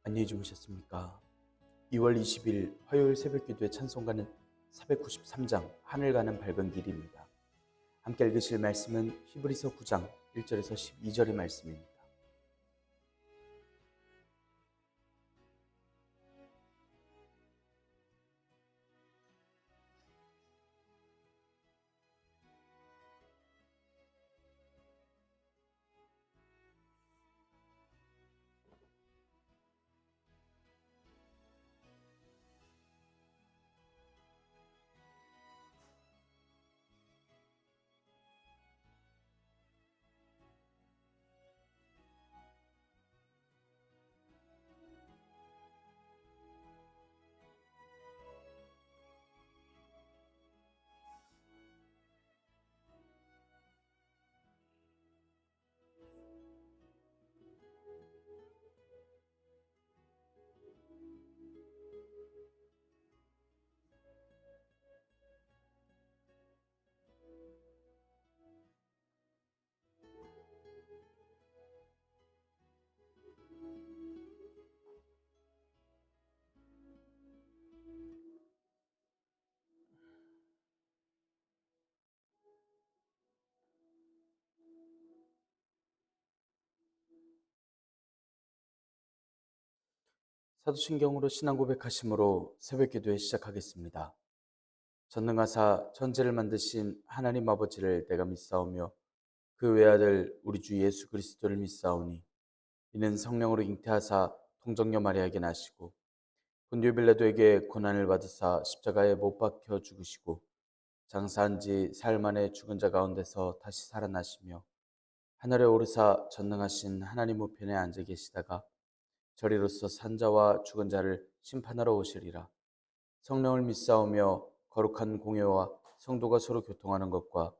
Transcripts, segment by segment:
안녕히 주무셨습니까? 2월 20일 화요일 새벽기도의 찬송가는 493장 하늘 가는 밝은 길입니다. 함께 읽으실 말씀은 히브리서 9장 1절에서 12절의 말씀입니다. 사도신경으로 신앙 고백하심으로 새벽기도에 시작하겠습니다. 전능하사 천지를 만드신 하나님 아버지를 내가 믿사오며 그 외아들 우리 주 예수 그리스도를 믿사오니 이는 성령으로 잉태하사 통정녀 마리아에게 나시고 본디오 빌라도에게 고난을 받으사 십자가에 못 박혀 죽으시고 장사한 지 사흘 만에 죽은 자 가운데서 다시 살아나시며 하늘에 오르사 전능하신 하나님 우편에 앉아 계시다가 저리로서 산자와 죽은 자를 심판하러 오시리라. 성령을 믿사오며 거룩한 공예와 성도가 서로 교통하는 것과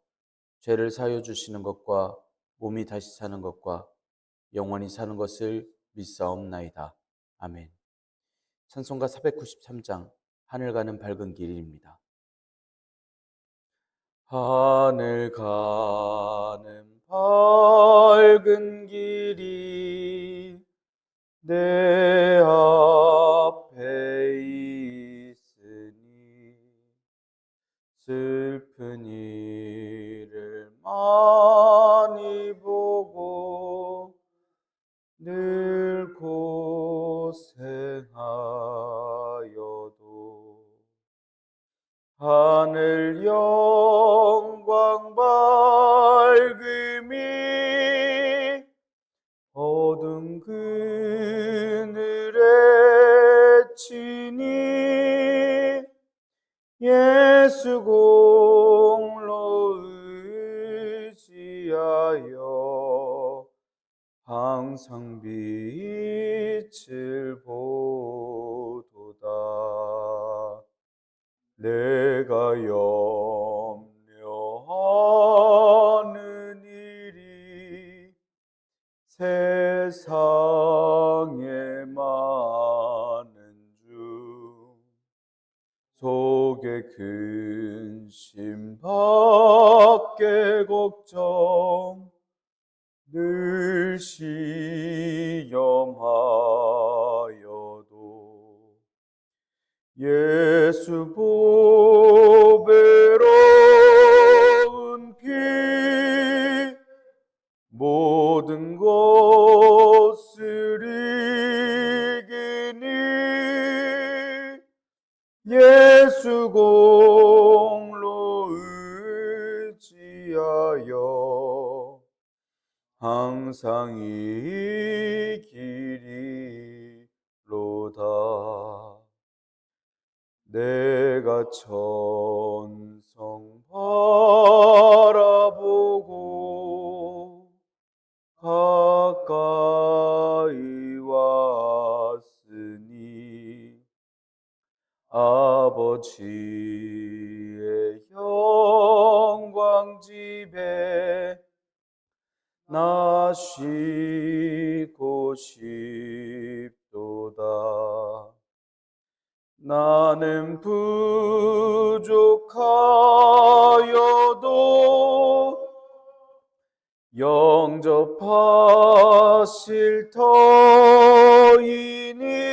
죄를 사하여 주시는 것과 몸이 다시 사는 것과 영원히 사는 것을 믿사옵나이다. 아멘. 찬송가 493장 하늘 가는 밝은 길입니다. 하늘 가는 밝은 길이 내 앞에 있으니 슬픈 일을 많이 보고 늘 고생하여도 하늘 영광 밝음이 어두운 그늘에 치니 예수 공로 의지하여 항상 빛을 보도다. 내가 염려하는 일이 세상에 많은 중 속에 근심 밖에 걱정 늘 시험하여도 예수 보배로운 피 모든 것을 이기니 예수 공로 의지하여 항상 이기리로다. 내가 천성 바라보고 가까이 왔으니 아버지의 영광 집에 나 쉬고 싶도다. 나는 부족하여도 영접하실 터이니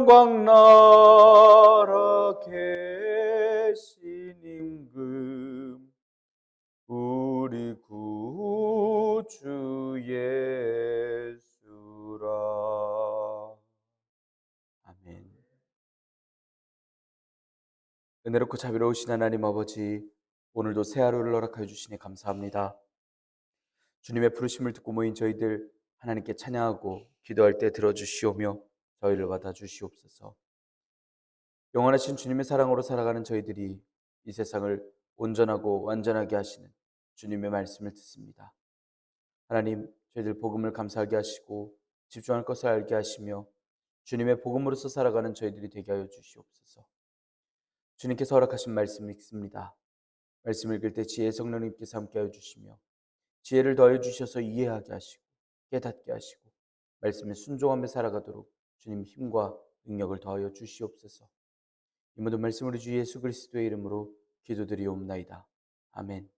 영광 나라 계신 임금 우리 구주 예수라. 아멘. 은혜롭고 자비로우신 하나님 아버지, 오늘도 새 하루를 허락하여 주시니 감사합니다. 주님의 부르심을 듣고 모인 저희들 하나님께 찬양하고 기도할 때 들어주시오며 저희를 받아주시옵소서. 영원하신 주님의 사랑으로 살아가는 저희들이 이 세상을 온전하고 완전하게 하시는 주님의 말씀을 듣습니다. 하나님, 저희들 복음을 감사하게 하시고 집중할 것을 알게 하시며 주님의 복음으로서 살아가는 저희들이 되게 하여 주시옵소서. 주님께서 허락하신 말씀 읽습니다. 말씀 읽을 때 지혜의 성령님께서 함께하여 주시며 지혜를 더하여 주셔서 이해하게 하시고 깨닫게 하시고 말씀에 순종하며 살아가도록 주님 힘과 능력을 더하여 주시옵소서. 이 모든 말씀 우리 주 예수 그리스도의 이름으로 기도드리옵나이다. 아멘.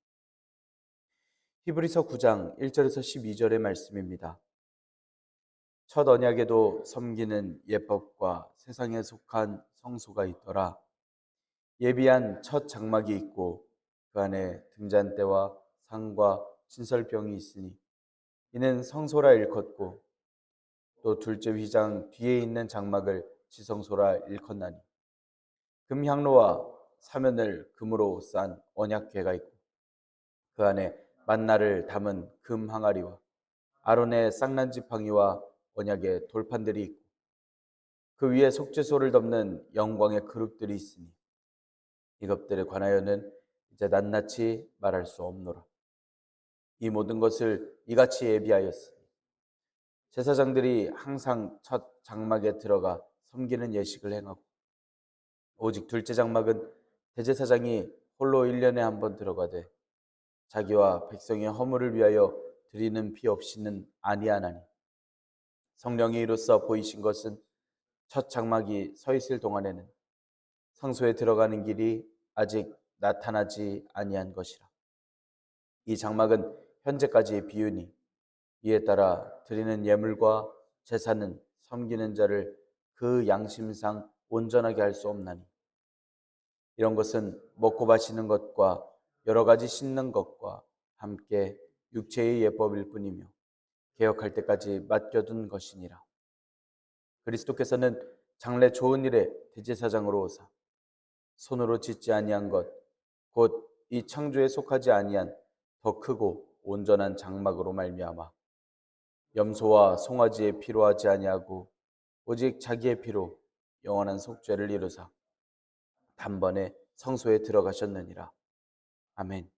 히브리서 9장 1절에서 12절의 말씀입니다. 첫 언약에도 섬기는 예법과 세상에 속한 성소가 있더라. 예비한 첫 장막이 있고 그 안에 등잔대와 상과 진설병이 있으니 이는 성소라 일컫고 또 둘째 휘장 뒤에 있는 장막을 지성소라 일컫나니 금향로와 사면을 금으로 싼 언약궤가 있고 그 안에 만나를 담은 금 항아리와 아론의 쌍난 지팡이와 언약의 돌판들이 있고 그 위에 속죄소를 덮는 영광의 그룹들이 있으니 이것들에 관하여는 이제 낱낱이 말할 수 없노라. 이 모든 것을 이같이 예비하였으니 제사장들이 항상 첫 장막에 들어가 섬기는 예식을 행하고 오직 둘째 장막은 대제사장이 홀로 1년에 한 번 들어가되 자기와 백성의 허물을 위하여 드리는 피 없이는 아니하나니 성령이 이로써 보이신 것은 첫 장막이 서 있을 동안에는 성소에 들어가는 길이 아직 나타나지 아니한 것이라. 이 장막은 현재까지의 비유니 이에 따라 드리는 예물과 제사는 섬기는 자를 그 양심상 온전하게 할 수 없나니 이런 것은 먹고 마시는 것과 여러 가지 씻는 것과 함께 육체의 예법일 뿐이며 개혁할 때까지 맡겨둔 것이니라. 그리스도께서는 장래 좋은 일에 대제사장으로 오사 손으로 짓지 아니한 것 곧 이 창조에 속하지 아니한 더 크고 온전한 장막으로 말미암아 염소와 송아지의 피로 하지 아니하고 오직 자기의 피로 영원한 속죄를 이루사 단번에 성소에 들어가셨느니라. 아멘.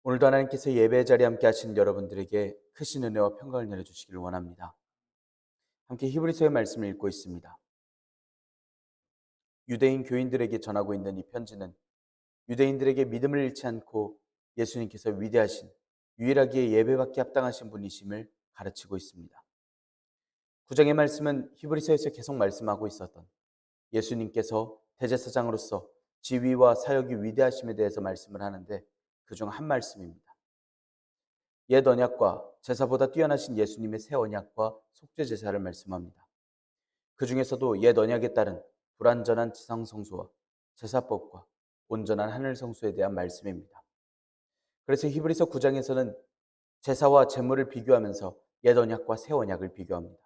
오늘도 하나님께서 예배의 자리에 함께 하신 여러분들에게 크신 은혜와 평강을 내려주시기를 원합니다. 함께 히브리서의 말씀을 읽고 있습니다. 유대인 교인들에게 전하고 있는 이 편지는 유대인들에게 믿음을 잃지 않고 예수님께서 위대하신 유일하게 예배받기 합당하신 분이심을 가르치고 있습니다. 9장의 말씀은 히브리서에서 계속 말씀하고 있었던 예수님께서 대제사장으로서 지위와 사역이 위대하심에 대해서 말씀을 하는데 그중 한 말씀입니다. 옛 언약과 제사보다 뛰어나신 예수님의 새 언약과 속죄 제사를 말씀합니다. 그 중에서도 옛 언약에 따른 불완전한 지상 성소와 제사법과 온전한 하늘 성소에 대한 말씀입니다. 그래서 히브리서 9장에서는 제사와 제물을 비교하면서 옛 언약과 새 언약을 비교합니다.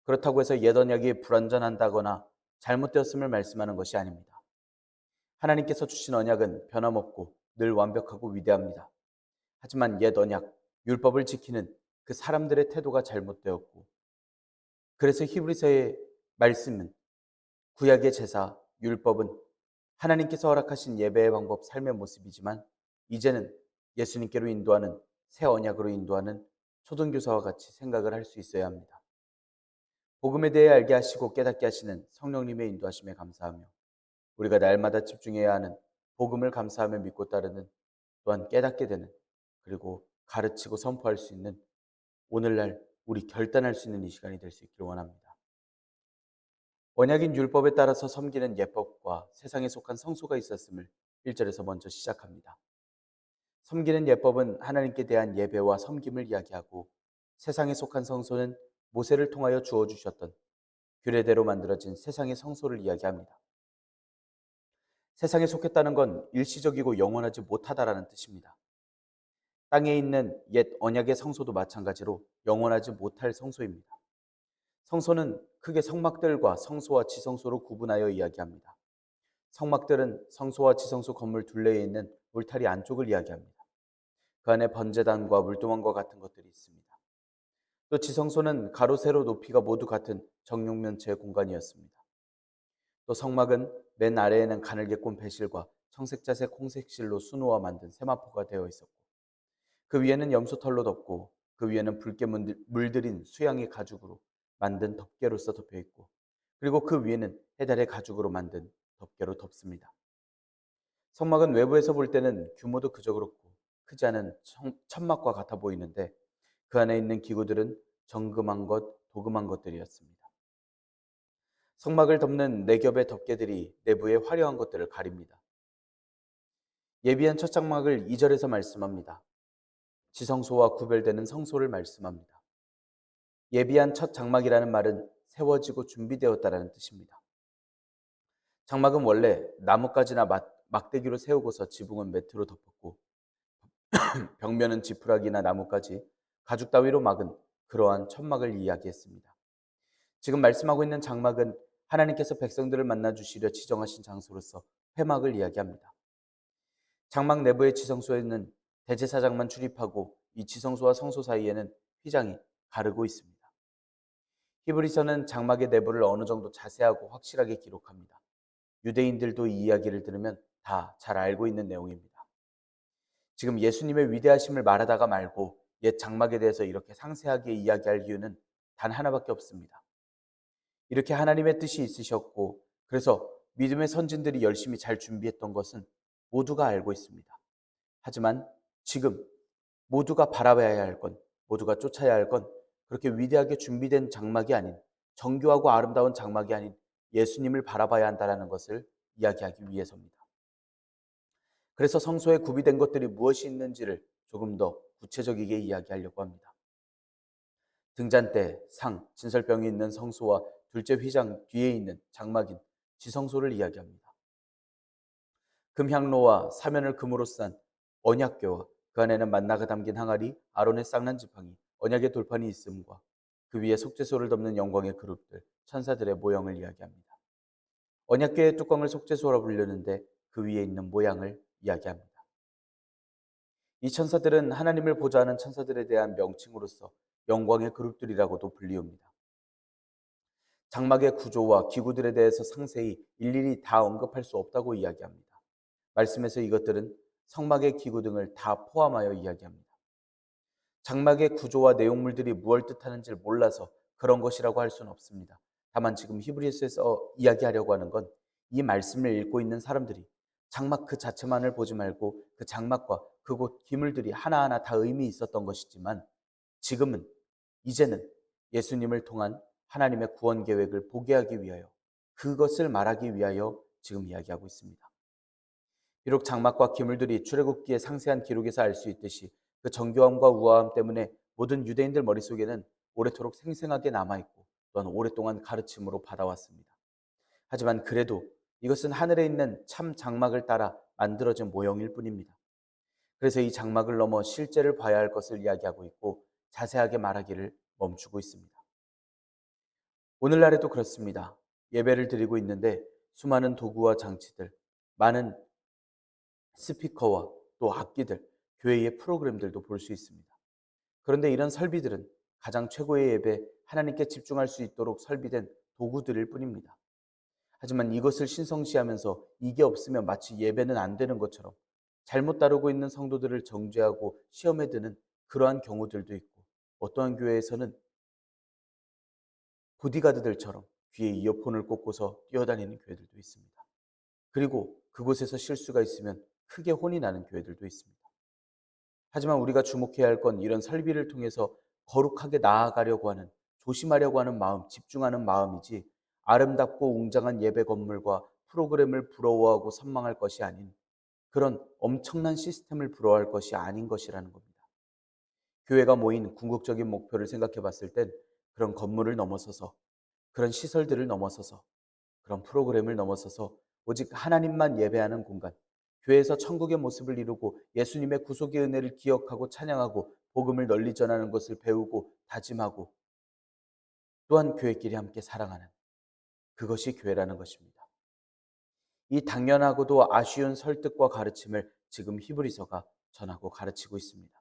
그렇다고 해서 옛 언약이 불완전한다거나 잘못되었음을 말씀하는 것이 아닙니다. 하나님께서 주신 언약은 변함없고 늘 완벽하고 위대합니다. 하지만 옛 언약, 율법을 지키는 그 사람들의 태도가 잘못되었고 그래서 히브리서의 말씀은 구약의 제사, 율법은 하나님께서 허락하신 예배의 방법, 삶의 모습이지만 이제는 예수님께로 인도하는 새 언약으로 인도하는 초등교사와 같이 생각을 할 수 있어야 합니다. 복음에 대해 알게 하시고 깨닫게 하시는 성령님의 인도하심에 감사하며 우리가 날마다 집중해야 하는 복음을 감사하며 믿고 따르는 또한 깨닫게 되는 그리고 가르치고 선포할 수 있는 오늘날 우리 결단할 수 있는 이 시간이 될 수 있기를 원합니다. 언약인 율법에 따라서 섬기는 예법과 세상에 속한 성소가 있었음을 1절에서 먼저 시작합니다. 섬기는 예법은 하나님께 대한 예배와 섬김을 이야기하고 세상에 속한 성소는 모세를 통하여 주어 주셨던 규례대로 만들어진 세상의 성소를 이야기합니다. 세상에 속했다는 건 일시적이고 영원하지 못하다라는 뜻입니다. 땅에 있는 옛 언약의 성소도 마찬가지로 영원하지 못할 성소입니다. 성소는 크게 성막들과 성소와 지성소로 구분하여 이야기합니다. 성막들은 성소와 지성소 건물 둘레에 있는 울타리 안쪽을 이야기합니다. 그 안에 번제단과 물두멍과 같은 것들이 있습니다. 또 지성소는 가로 세로 높이가 모두 같은 정육면체의 공간이었습니다. 또 성막은 맨 아래에는 가늘게 꼰 배실과 청색자색 홍색실로 수놓아 만든 세마포가 되어 있었고, 그 위에는 염소털로 덮고, 그 위에는 붉게 물들인 수양의 가죽으로 만든 덮개로서 덮여 있고, 그리고 그 위에는 해달의 가죽으로 만든 덮개로 덮습니다. 성막은 외부에서 볼 때는 규모도 그저 그렇고 크지 않은 천막과 같아 보이는데, 그 안에 있는 기구들은 정금한 것, 도금한 것들이었습니다. 성막을 덮는 네 겹의 덮개들이 내부의 화려한 것들을 가립니다. 예비한 첫 장막을 2절에서 말씀합니다. 지성소와 구별되는 성소를 말씀합니다. 예비한 첫 장막이라는 말은 세워지고 준비되었다라는 뜻입니다. 장막은 원래 나뭇가지나 막대기로 세우고서 지붕은 매트로 덮었고, 벽면은 지푸라기나 나뭇가지, 가죽 따위로 막은 그러한 천막을 이야기했습니다. 지금 말씀하고 있는 장막은 하나님께서 백성들을 만나 주시려 지정하신 장소로서 회막을 이야기합니다. 장막 내부의 지성소에는 대제사장만 출입하고, 이 지성소와 성소 사이에는 휘장이 가르고 있습니다. 히브리서는 장막의 내부를 어느 정도 자세하고 확실하게 기록합니다. 유대인들도 이 이야기를 들으면 다 잘 알고 있는 내용입니다. 지금 예수님의 위대하심을 말하다가 말고 옛 장막에 대해서 이렇게 상세하게 이야기할 이유는 단 하나밖에 없습니다. 이렇게 하나님의 뜻이 있으셨고, 그래서 믿음의 선진들이 열심히 잘 준비했던 것은 모두가 알고 있습니다. 하지만 지금 모두가 바라봐야 할 건, 모두가 쫓아야 할 건 그렇게 위대하게 준비된 장막이 아닌, 정교하고 아름다운 장막이 아닌 예수님을 바라봐야 한다는 것을 이야기하기 위해서입니다. 그래서 성소에 구비된 것들이 무엇이 있는지를 조금 더 구체적이게 이야기하려고 합니다. 등잔대, 상, 진설병이 있는 성소와 둘째 휘장 뒤에 있는 장막인 지성소를 이야기합니다. 금향로와 사면을 금으로 싼 언약궤와 그 안에는 만나가 담긴 항아리, 아론의 쌍난 지팡이, 언약의 돌판이 있음과 그 위에 속죄소를 덮는 영광의 그룹들, 천사들의 모형을 이야기합니다. 언약궤의 뚜껑을 속죄소라 부르는데 그 위에 있는 모양을 이야기합니다. 이 천사들은 하나님을 보좌하는 천사들에 대한 명칭으로서 영광의 그룹들이라고도 불리웁니다. 장막의 구조와 기구들에 대해서 상세히 일일이 다 언급할 수 없다고 이야기합니다. 말씀에서 이것들은 성막의 기구 등을 다 포함하여 이야기합니다. 장막의 구조와 내용물들이 무엇을 뜻하는지를 몰라서 그런 것이라고 할 수는 없습니다. 다만 지금 히브리서에서 이야기하려고 하는 건 이 말씀을 읽고 있는 사람들이 장막 그 자체만을 보지 말고 그 장막과 그곳 기물들이 하나하나 다 의미 있었던 것이지만, 지금은, 이제는 예수님을 통한 하나님의 구원 계획을 보게 하기 위하여, 그것을 말하기 위하여 지금 이야기하고 있습니다. 비록 장막과 기물들이 출애굽기의 상세한 기록에서 알 수 있듯이 그 정교함과 우아함 때문에 모든 유대인들 머릿속에는 오래도록 생생하게 남아있고, 또한 오랫동안 가르침으로 받아왔습니다. 하지만 그래도 이것은 하늘에 있는 참 장막을 따라 만들어진 모형일 뿐입니다. 그래서 이 장막을 넘어 실제를 봐야 할 것을 이야기하고 있고, 자세하게 말하기를 멈추고 있습니다. 오늘날에도 그렇습니다. 예배를 드리고 있는데 수많은 도구와 장치들, 많은 스피커와 또 악기들, 교회의 프로그램들도 볼 수 있습니다. 그런데 이런 설비들은 가장 최고의 예배, 하나님께 집중할 수 있도록 설비된 도구들일 뿐입니다. 하지만 이것을 신성시하면서 이게 없으면 마치 예배는 안 되는 것처럼 잘못 다루고 있는 성도들을 정죄하고 시험에 드는 그러한 경우들도 있고, 어떠한 교회에서는 보디가드들처럼 귀에 이어폰을 꽂고서 뛰어다니는 교회들도 있습니다. 그리고 그곳에서 실수가 있으면 크게 혼이 나는 교회들도 있습니다. 하지만 우리가 주목해야 할 건 이런 설비를 통해서 거룩하게 나아가려고 하는, 조심하려고 하는 마음, 집중하는 마음이지, 아름답고 웅장한 예배 건물과 프로그램을 부러워하고 선망할 것이 아닌, 그런 엄청난 시스템을 부러워할 것이 아닌 것이라는 겁니다. 교회가 모인 궁극적인 목표를 생각해 봤을 땐 그런 건물을 넘어서서, 그런 시설들을 넘어서서, 그런 프로그램을 넘어서서 오직 하나님만 예배하는 공간, 교회에서 천국의 모습을 이루고 예수님의 구속의 은혜를 기억하고 찬양하고 복음을 널리 전하는 것을 배우고 다짐하고 또한 교회끼리 함께 사랑하는, 그것이 교회라는 것입니다. 이 당연하고도 아쉬운 설득과 가르침을 지금 히브리서가 전하고 가르치고 있습니다.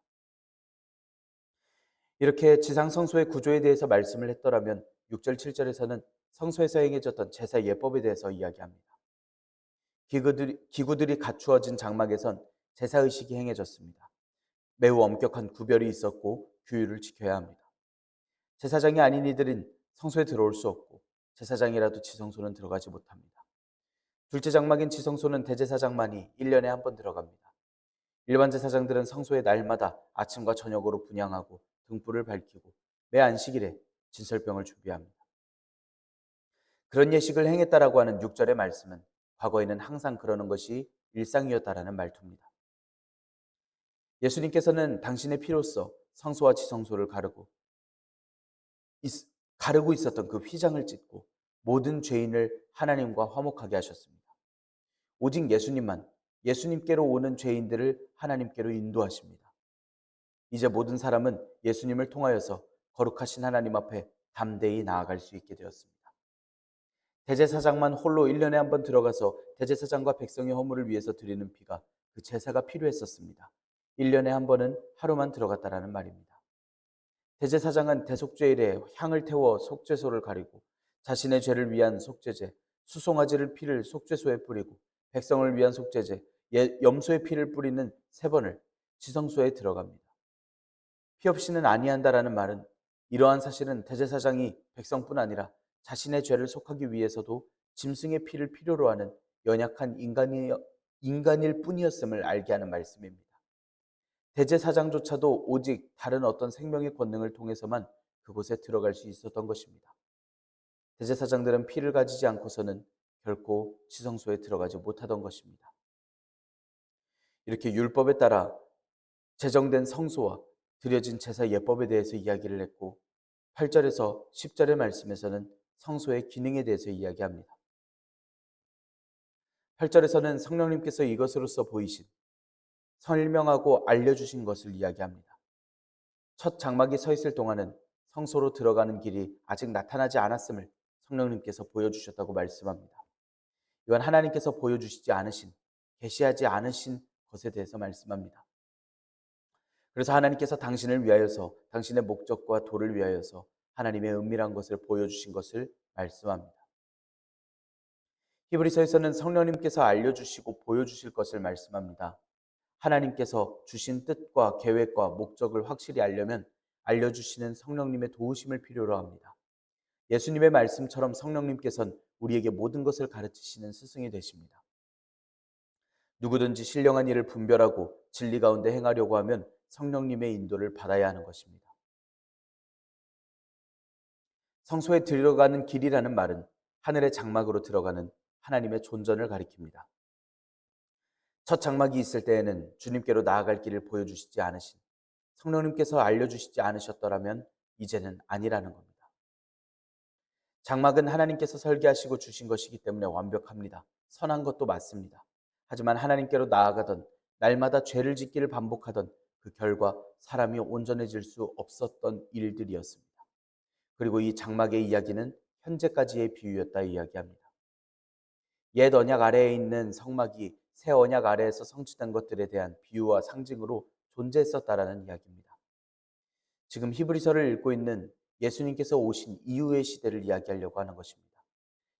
이렇게 지상 성소의 구조에 대해서 말씀을 했더라면 6절 7절에서는 성소에서 행해졌던 제사 예법에 대해서 이야기합니다. 기구들이 갖추어진 장막에선 제사 의식이 행해졌습니다. 매우 엄격한 구별이 있었고 규율을 지켜야 합니다. 제사장이 아닌 이들은 성소에 들어올 수 없고 제사장이라도 지성소는 들어가지 못합니다. 둘째 장막인 지성소는 대제사장만이 1년에 한 번 들어갑니다. 일반 제사장들은 성소에 날마다 아침과 저녁으로 분향하고 등불을 밝히고 매 안식일에 진설병을 준비합니다. 그런 예식을 행했다라고 하는 6절의 말씀은 과거에는 항상 그러는 것이 일상이었다라는 말투입니다. 예수님께서는 당신의 피로써 성소와 지성소를 가르고 있었던 그 휘장을 찢고 모든 죄인을 하나님과 화목하게 하셨습니다. 오직 예수님께로 오는 죄인들을 하나님께로 인도하십니다. 이제 모든 사람은 예수님을 통하여서 거룩하신 하나님 앞에 담대히 나아갈 수 있게 되었습니다. 대제사장만 홀로 1년에 한 번 들어가서 대제사장과 백성의 허물을 위해서 드리는 피가, 그 제사가 필요했었습니다. 1년에 한 번은 하루만 들어갔다라는 말입니다. 대제사장은 대속죄일에 향을 태워 속죄소를 가리고 자신의 죄를 위한 속죄제, 수송아지를 피를 속죄소에 뿌리고 백성을 위한 속죄제, 염소의 피를 뿌리는 3번을 지성소에 들어갑니다. 피 없이는 아니한다라는 말은 이러한 사실은 대제사장이 백성뿐 아니라 자신의 죄를 속하기 위해서도 짐승의 피를 필요로 하는 연약한 인간일 뿐이었음을 알게 하는 말씀입니다. 대제사장조차도 오직 다른 어떤 생명의 권능을 통해서만 그곳에 들어갈 수 있었던 것입니다. 대제사장들은 피를 가지지 않고서는 결코 지성소에 들어가지 못하던 것입니다. 이렇게 율법에 따라 제정된 성소와 드려진 제사 예법에 대해서 이야기를 했고 8절에서 10절의 말씀에서는 성소의 기능에 대해서 이야기합니다. 8절에서는 성령님께서 이것으로서 보이신, 설명하고 알려주신 것을 이야기합니다. 첫 장막이 서 있을 동안은 성소로 들어가는 길이 아직 나타나지 않았음을 성령님께서 보여주셨다고 말씀합니다. 이건 하나님께서 보여주시지 않으신, 계시하지 않으신 것에 대해서 말씀합니다. 그래서 하나님께서 당신을 위하여서, 당신의 목적과 도를 위하여서 하나님의 은밀한 것을 보여주신 것을 말씀합니다. 히브리서에서는 성령님께서 알려주시고 보여주실 것을 말씀합니다. 하나님께서 주신 뜻과 계획과 목적을 확실히 알려면 알려주시는 성령님의 도우심을 필요로 합니다. 예수님의 말씀처럼 성령님께서는 우리에게 모든 것을 가르치시는 스승이 되십니다. 누구든지 신령한 일을 분별하고 진리 가운데 행하려고 하면 성령님의 인도를 받아야 하는 것입니다. 성소에 들어가는 길이라는 말은 하늘의 장막으로 들어가는 하나님의 존전을 가리킵니다. 첫 장막이 있을 때에는 주님께로 나아갈 길을 보여주시지 않으신, 성령님께서 알려주시지 않으셨더라면 이제는 아니라는 겁니다. 장막은 하나님께서 설계하시고 주신 것이기 때문에 완벽합니다. 선한 것도 맞습니다. 하지만 하나님께로 나아가던, 날마다 죄를 짓기를 반복하던 그 결과 사람이 온전해질 수 없었던 일들이었습니다. 그리고 이 장막의 이야기는 현재까지의 비유였다 이야기합니다. 옛 언약 아래에 있는 성막이 새 언약 아래에서 성취된 것들에 대한 비유와 상징으로 존재했었다라는 이야기입니다. 지금 히브리서를 읽고 있는 예수님께서 오신 이후의 시대를 이야기하려고 하는 것입니다.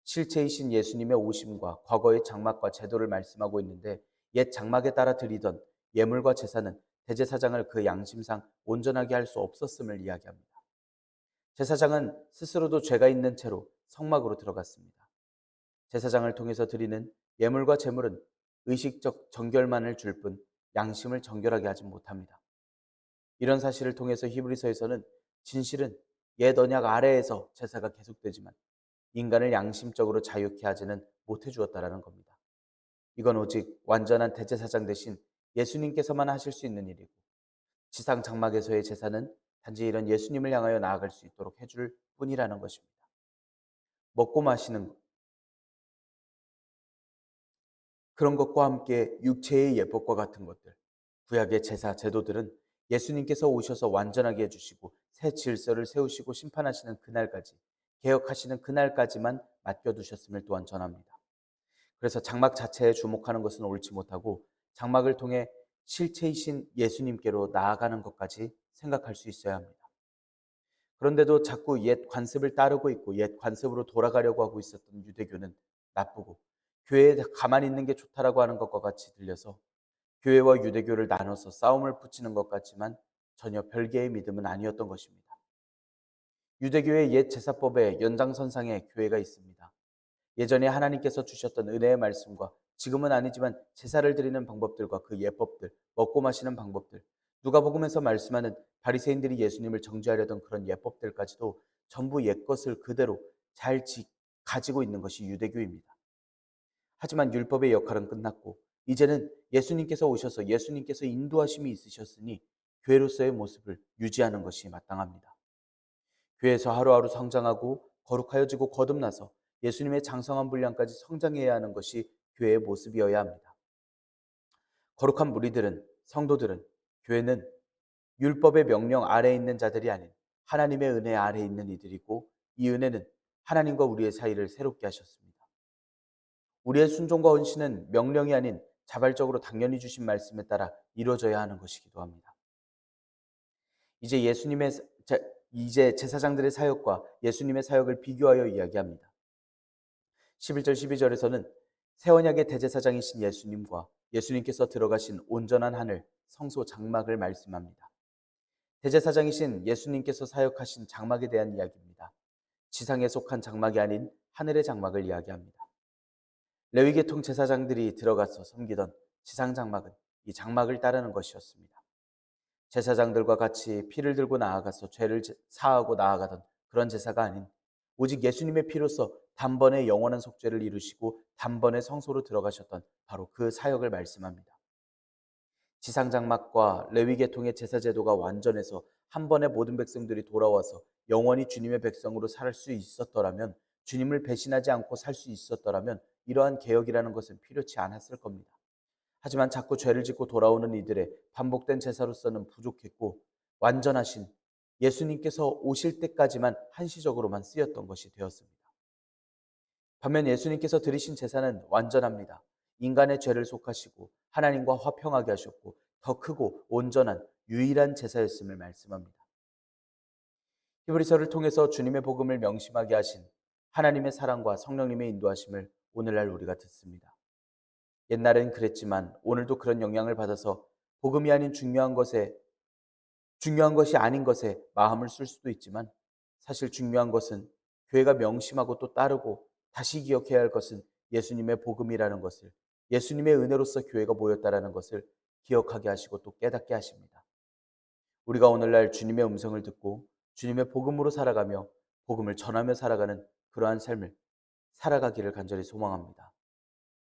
실체이신 예수님의 오심과 과거의 장막과 제도를 말씀하고 있는데 옛 장막에 따라 드리던 예물과 제사는 대제사장을 그 양심상 온전하게 할 수 없었음을 이야기합니다. 제사장은 스스로도 죄가 있는 채로 성막으로 들어갔습니다. 제사장을 통해서 드리는 예물과 제물은 의식적 정결만을 줄 뿐 양심을 정결하게 하지 못합니다. 이런 사실을 통해서 히브리서에서는 진실은 옛 언약 아래에서 제사가 계속되지만 인간을 양심적으로 자유케 하지는 못해 주었다라는 겁니다. 이건 오직 완전한 대제사장 대신 예수님께서만 하실 수 있는 일이고 지상 장막에서의 제사는 단지 이런 예수님을 향하여 나아갈 수 있도록 해줄 뿐이라는 것입니다. 먹고 마시는 것, 그런 것과 함께 육체의 예법과 같은 것들, 구약의 제사, 제도들은 예수님께서 오셔서 완전하게 해주시고 새 질서를 세우시고 심판하시는 그날까지, 개혁하시는 그날까지만 맡겨두셨음을 또한 전합니다. 그래서 장막 자체에 주목하는 것은 옳지 못하고 장막을 통해 실체이신 예수님께로 나아가는 것까지 생각할 수 있어야 합니다. 그런데도 자꾸 옛 관습을 따르고 있고 옛 관습으로 돌아가려고 하고 있었던 유대교는 나쁘고 교회에 가만히 있는 게 좋다라고 하는 것과 같이 들려서 교회와 유대교를 나눠서 싸움을 붙이는 것 같지만 전혀 별개의 믿음은 아니었던 것입니다. 유대교의 옛 제사법의 연장선상에 교회가 있습니다. 예전에 하나님께서 주셨던 은혜의 말씀과 지금은 아니지만 제사를 드리는 방법들과 그 예법들, 먹고 마시는 방법들, 누가복음에서 말씀하는 바리새인들이 예수님을 정죄하려던 그런 예법들까지도 전부 옛것을 그대로 잘 가지고 있는 것이 유대교입니다. 하지만 율법의 역할은 끝났고 이제는 예수님께서 오셔서 예수님께서 인도하심이 있으셨으니 교회로서의 모습을 유지하는 것이 마땅합니다. 교회에서 하루하루 성장하고 거룩하여지고 거듭나서 예수님의 장성한 분량까지 성장해야 하는 것이 교회의 모습이어야 합니다. 거룩한 무리들은, 성도들은, 교회는 율법의 명령 아래에 있는 자들이 아닌 하나님의 은혜 아래에 있는 이들이고 이 은혜는 하나님과 우리의 사이를 새롭게 하셨습니다. 우리의 순종과 헌신은 명령이 아닌 자발적으로 당연히 주신 말씀에 따라 이루어져야 하는 것이기도 합니다. 이제 이제 제사장들의 사역과 예수님의 사역을 비교하여 이야기합니다. 11절 12절에서는 새 언약의 대제사장이신 예수님과 예수님께서 들어가신 온전한 하늘 성소 장막을 말씀합니다. 대제사장이신 예수님께서 사역하신 장막에 대한 이야기입니다. 지상에 속한 장막이 아닌 하늘의 장막을 이야기합니다. 레위계통 제사장들이 들어가서 섬기던 지상 장막은 이 장막을 따르는 것이었습니다. 제사장들과 같이 피를 들고 나아가서 죄를 사하고 나아가던 그런 제사가 아닌 오직 예수님의 피로서 단번에 영원한 속죄를 이루시고 단번에 성소로 들어가셨던 바로 그 사역을 말씀합니다. 지상장막과 레위계통의 제사제도가 완전해서 한 번에 모든 백성들이 돌아와서 영원히 주님의 백성으로 살 수 있었더라면, 주님을 배신하지 않고 살 수 있었더라면 이러한 개혁이라는 것은 필요치 않았을 겁니다. 하지만 자꾸 죄를 짓고 돌아오는 이들의 반복된 제사로서는 부족했고 완전하신 예수님께서 오실 때까지만 한시적으로만 쓰였던 것이 되었습니다. 반면 예수님께서 드리신 제사는 완전합니다. 인간의 죄를 속하시고 하나님과 화평하게 하셨고 더 크고 온전한 유일한 제사였음을 말씀합니다. 히브리서를 통해서 주님의 복음을 명심하게 하신 하나님의 사랑과 성령님의 인도하심을 오늘날 우리가 듣습니다. 옛날엔 그랬지만 오늘도 그런 영향을 받아서 복음이 아닌 중요한 것이 아닌 것에 마음을 쓸 수도 있지만 사실 중요한 것은 교회가 명심하고 또 따르고 다시 기억해야 할 것은 예수님의 복음이라는 것을, 예수님의 은혜로서 교회가 모였다라는 것을 기억하게 하시고 또 깨닫게 하십니다. 우리가 오늘날 주님의 음성을 듣고 주님의 복음으로 살아가며 복음을 전하며 살아가는 그러한 삶을 살아가기를 간절히 소망합니다.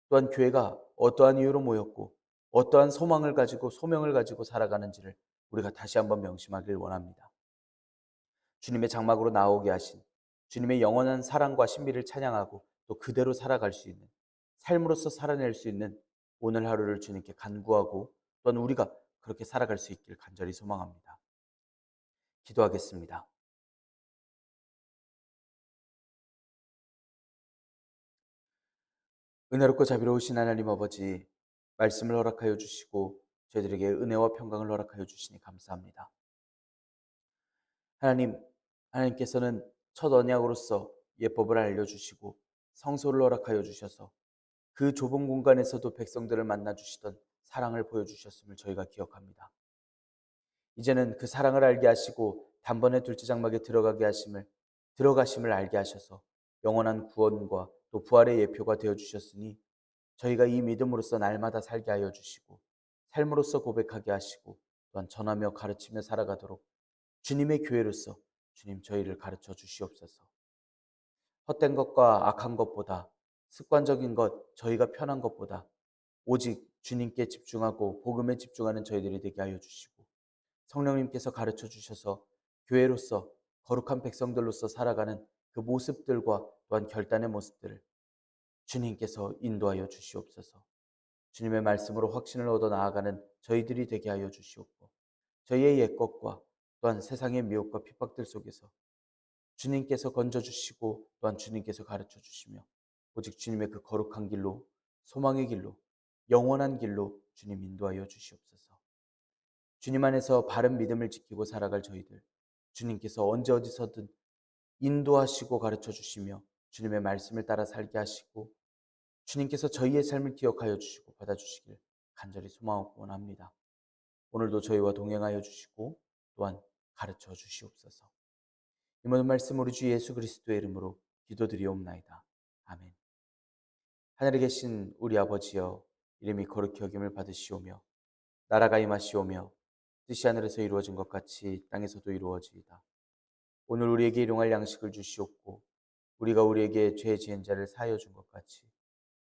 또한 교회가 어떠한 이유로 모였고 어떠한 소망을 가지고 소명을 가지고 살아가는지를 우리가 다시 한번 명심하길 원합니다. 주님의 장막으로 나오게 하신 주님의 영원한 사랑과 신비를 찬양하고 또 그대로 살아갈 수 있는 삶으로서 살아낼 수 있는 오늘 하루를 주님께 간구하고 또한 우리가 그렇게 살아갈 수 있길 간절히 소망합니다. 기도하겠습니다. 은혜롭고 자비로우신 하나님 아버지, 말씀을 허락하여 주시고 저희들에게 은혜와 평강을 허락하여 주시니 감사합니다. 하나님께서는 첫 언약으로서 예법을 알려주시고 성소를 허락하여 주셔서 그 좁은 공간에서도 백성들을 만나 주시던 사랑을 보여주셨음을 저희가 기억합니다. 이제는 그 사랑을 알게 하시고 단번에 둘째 장막에 들어가심을 알게 하셔서 영원한 구원과 또 부활의 예표가 되어 주셨으니 저희가 이 믿음으로써 날마다 살게 하여 주시고 삶으로서 고백하게 하시고 또한 전하며 가르치며 살아가도록 주님의 교회로서 주님 저희를 가르쳐 주시옵소서. 헛된 것과 악한 것보다, 습관적인 것, 저희가 편한 것보다 오직 주님께 집중하고 복음에 집중하는 저희들이 되게 하여 주시고 성령님께서 가르쳐 주셔서 교회로서 거룩한 백성들로서 살아가는 그 모습들과 또한 결단의 모습들을 주님께서 인도하여 주시옵소서. 주님의 말씀으로 확신을 얻어 나아가는 저희들이 되게 하여 주시옵고, 저희의 옛것과 또한 세상의 미혹과 핍박들 속에서 주님께서 건져주시고 또한 주님께서 가르쳐 주시며 오직 주님의 그 거룩한 길로, 소망의 길로, 영원한 길로 주님 인도하여 주시옵소서. 주님 안에서 바른 믿음을 지키고 살아갈 저희들, 주님께서 언제 어디서든 인도하시고 가르쳐 주시며 주님의 말씀을 따라 살게 하시고 주님께서 저희의 삶을 기억하여 주시고 받아주시길 간절히 소망하고 원합니다. 오늘도 저희와 동행하여 주시고 또한 가르쳐 주시옵소서. 이 모든 말씀 우리 주 예수 그리스도의 이름으로 기도드리옵나이다. 아멘. 하늘에 계신 우리 아버지여, 이름이 거룩히 여김을 받으시오며 나라가 임하시오며 뜻이 하늘에서 이루어진 것 같이 땅에서도 이루어지이다. 오늘 우리에게 일용할 양식을 주시옵고 우리가 우리에게 죄 지은 자를 사하여 준 것 같이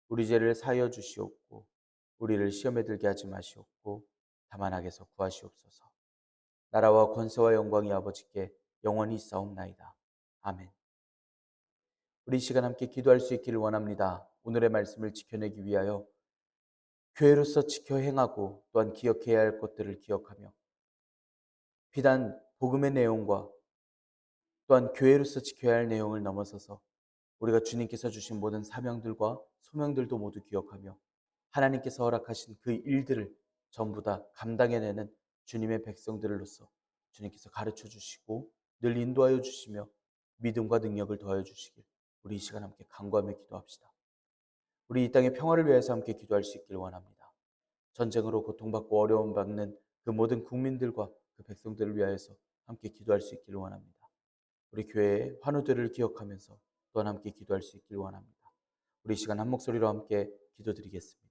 우리 죄를 사하여 주시옵고 우리를 시험에 들게 하지 마시옵고 다만 악에서 구하시옵소서. 나라와 권세와 영광이 아버지께 영원히 있사옵나이다. 아멘. 우리 이 시간 함께 기도할 수 있기를 원합니다. 오늘의 말씀을 지켜내기 위하여 교회로서 지켜 행하고 또한 기억해야 할 것들을 기억하며 비단 복음의 내용과 또한 교회로서 지켜야 할 내용을 넘어서서 우리가 주님께서 주신 모든 사명들과 소명들도 모두 기억하며 하나님께서 허락하신 그 일들을 전부 다 감당해내는 주님의 백성들로서 주님께서 가르쳐 주시고 늘 인도하여 주시며 믿음과 능력을 더하여 주시길 우리 이 시간 함께 간구하며 기도합시다. 우리 이 땅의 평화를 위해서 함께 기도할 수 있기를 원합니다. 전쟁으로 고통받고 어려움 받는 그 모든 국민들과 그 백성들을 위하여서 함께 기도할 수 있기를 원합니다. 우리 교회의 환우들을 기억하면서 또한 함께 기도할 수 있기를 원합니다. 우리 이 시간 한 목소리로 함께 기도드리겠습니다.